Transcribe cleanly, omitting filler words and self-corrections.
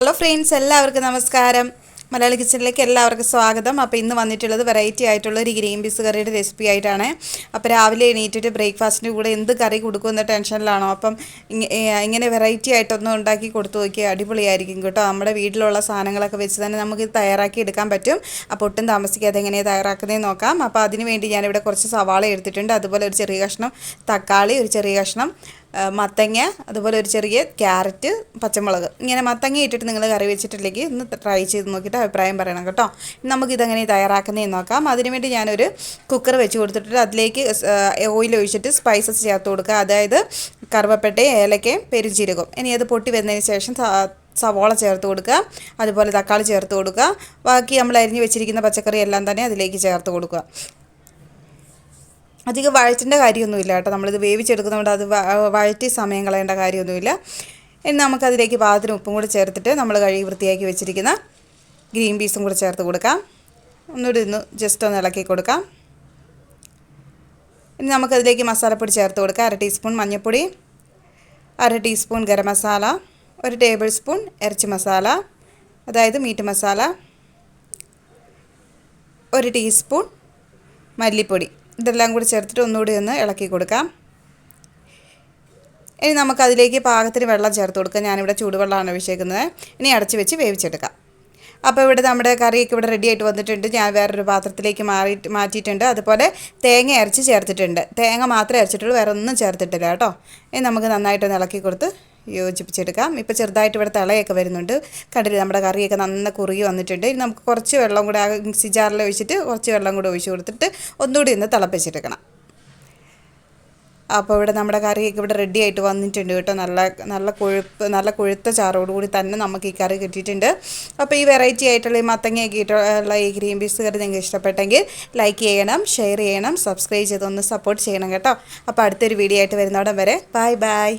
Hello friends, എല്ലാവർക്കും നമസ്കാരം. മലയാളി കിച്ചണിലേക്ക് എല്ലാവർക്കും സ്വാഗതം. അപ്പോൾ ഇന്ന് വന്നിട്ടുള്ളത് വെറൈറ്റി ആയിട്ടുള്ള ഒരു ഗ്രീൻ പീസ് കറിയുടെ റെസിപ്പി ആയിട്ടാണ്. അപ്പോൾ രാവിലെ എണീറ്റിട്ട് ബ്രേക്ക്ഫാസ്റ്റിൻ്റെ കൂടെ എന്ത് കറി കൊടുക്കുമെന്ന ടെൻഷനിലാണോ? അപ്പം ഇങ്ങനെ വെറൈറ്റി ആയിട്ടൊന്നും ഉണ്ടാക്കി കൊടുത്തു നോക്കിയാൽ അടിപൊളിയായിരിക്കും കേട്ടോ. നമ്മുടെ വീട്ടിലുള്ള സാധനങ്ങളൊക്കെ വെച്ച് തന്നെ നമുക്ക് തയ്യാറാക്കി എടുക്കാൻ പറ്റും. അപ്പോൾ ഒട്ടും താമസിക്കാതെ എങ്ങനെയാണ് തയ്യാറാക്കുന്നതെന്ന് നോക്കാം. അപ്പോൾ അതിന് വേണ്ടി ഞാനിവിടെ കുറച്ച് സവാള എടുത്തിട്ടുണ്ട്, അതുപോലെ ഒരു ചെറിയ കഷ്ണം തക്കാളി, ഒരു ചെറിയ കഷ്ണം മത്തങ്ങ, അതുപോലെ ഒരു ചെറിയ ക്യാരറ്റ്, പച്ചമുളക്. ഇങ്ങനെ മത്തങ്ങ ഇട്ടിട്ട് നിങ്ങൾ കറി വെച്ചിട്ടില്ലെങ്കിൽ ഒന്ന് ട്രൈ ചെയ്ത് നോക്കിയിട്ട് അഭിപ്രായം പറയണം കേട്ടോ. നമുക്കിതെങ്ങനെ തയ്യാറാക്കുന്നതെന്ന് നോക്കാം. അതിനുവേണ്ടി ഞാനൊരു കുക്കർ വെച്ച് കൊടുത്തിട്ട് അതിലേക്ക് ഓയിൽ ഒഴിച്ചിട്ട് സ്പൈസസ് ചേർത്ത് കൊടുക്കുക. അതായത് കറുവപ്പട്ടയും ഏലക്കയും പെരുംജീരകവും. ഇനി അത് പൊട്ടി വന്നതിന് ശേഷം സവോള ചേർത്ത് കൊടുക്കുക, അതുപോലെ തക്കാളി ചേർത്ത് കൊടുക്കുക. ബാക്കി നമ്മൾ അരിഞ്ഞ് വെച്ചിരിക്കുന്ന പച്ചക്കറി എല്ലാം തന്നെ അതിലേക്ക് ചേർത്ത് കൊടുക്കുക. അധികം വഴറ്റേണ്ട കാര്യമൊന്നുമില്ല കേട്ടോ. നമ്മളിത് വേവിച്ചെടുക്കുന്നതുകൊണ്ട് അത് വഴറ്റി സമയം കളയേണ്ട കാര്യമൊന്നുമില്ല. ഇനി നമുക്കതിലേക്ക് പാകത്തിന് ഉപ്പും കൂടി ചേർത്തിട്ട് നമ്മൾ കഴുകി വൃത്തിയാക്കി വെച്ചിരിക്കുന്ന ഗ്രീൻ പീസും കൂടി ചേർത്ത് കൊടുക്കാം. ഒന്നുകൂടി ജസ്റ്റ് ഒന്ന് ഇളക്കി കൊടുക്കാം. ഇനി നമുക്കതിലേക്ക് മസാലപ്പൊടി ചേർത്ത് കൊടുക്കാം. 1/2 ടീസ്പൂൺ മഞ്ഞൾപ്പൊടി, 1/2 teaspoon garam masala, 1 table spoon ഇറച്ചി മസാല, അതായത് മീറ്റ് മസാല, 1 ടീസ്പൂൺ മല്ലിപ്പൊടി. ഇതെല്ലാം കൂടി ചേർത്തിട്ട് ഒന്നുകൂടി ഒന്ന് ഇളക്കി കൊടുക്കാം. ഇനി നമുക്കതിലേക്ക് പാകത്തിന് വെള്ളം ചേർത്ത് കൊടുക്കാം. ഞാനിവിടെ ചൂടുവെള്ളമാണ് ഒഴിച്ചേക്കുന്നത്. ഇനി അടച്ച് വെച്ച് വേവിച്ചെടുക്കാം. അപ്പോൾ ഇവിടെ നമ്മുടെ കറിയൊക്കെ ഇവിടെ റെഡി ആയിട്ട് വന്നിട്ടുണ്ട്. ഞാൻ വേറൊരു പാത്രത്തിലേക്ക് മാറ്റിയിട്ടുണ്ട്. അതുപോലെ തേങ്ങ അരച്ച് ചേർത്തിട്ടുണ്ട്. തേങ്ങ മാത്രമേ അരച്ചിട്ടുള്ളൂ, വേറെ ഒന്നും ചേർത്തിട്ടില്ല കേട്ടോ. ഇനി നമുക്ക് നന്നായിട്ടൊന്ന് ഇളക്കി കൊടുത്ത് യോജിപ്പിച്ചെടുക്കാം. ഇപ്പോൾ ചെറുതായിട്ട് ഇവിടെ തിളയൊക്കെ വരുന്നുണ്ട്. കണ്ടില്ലേ, നമ്മുടെ കറിയൊക്കെ നന്ന കുറുകി വന്നിട്ടുണ്ട്. ഇനി നമുക്ക് കുറച്ച് വെള്ളം കൂടെ മിക്സി ജാറിൽ ഒഴിച്ചിട്ട് കുറച്ച് വെള്ളം കൂടെ ഒഴിച്ച് കൊടുത്തിട്ട് ഒന്നുകൂടി ഒന്ന് തിളപ്പിച്ചെടുക്കണം. അപ്പോൾ ഇവിടെ നമ്മുടെ കറിയൊക്കെ ഇവിടെ റെഡി ആയിട്ട് വന്നിട്ടുണ്ട് കേട്ടോ. നല്ല കൊഴുത്ത ചാറോടുകൂടി തന്നെ നമുക്ക് ഈ കറി കിട്ടിയിട്ടുണ്ട്. അപ്പോൾ ഈ വെറൈറ്റി ആയിട്ടുള്ള ഈ മത്തങ്ങയൊക്കെ ഇട്ടുള്ള ഈ ഗ്രീൻ പീസ് കറി നിങ്ങൾക്ക് ഇഷ്ടപ്പെട്ടെങ്കിൽ ലൈക്ക് ചെയ്യണം, ഷെയർ ചെയ്യണം, സബ്സ്ക്രൈബ് ചെയ്തൊന്ന് സപ്പോർട്ട് ചെയ്യണം കേട്ടോ. അപ്പോൾ അടുത്തൊരു വീഡിയോ ആയിട്ട് വരുന്നോടം വരെ ബൈ ബൈ.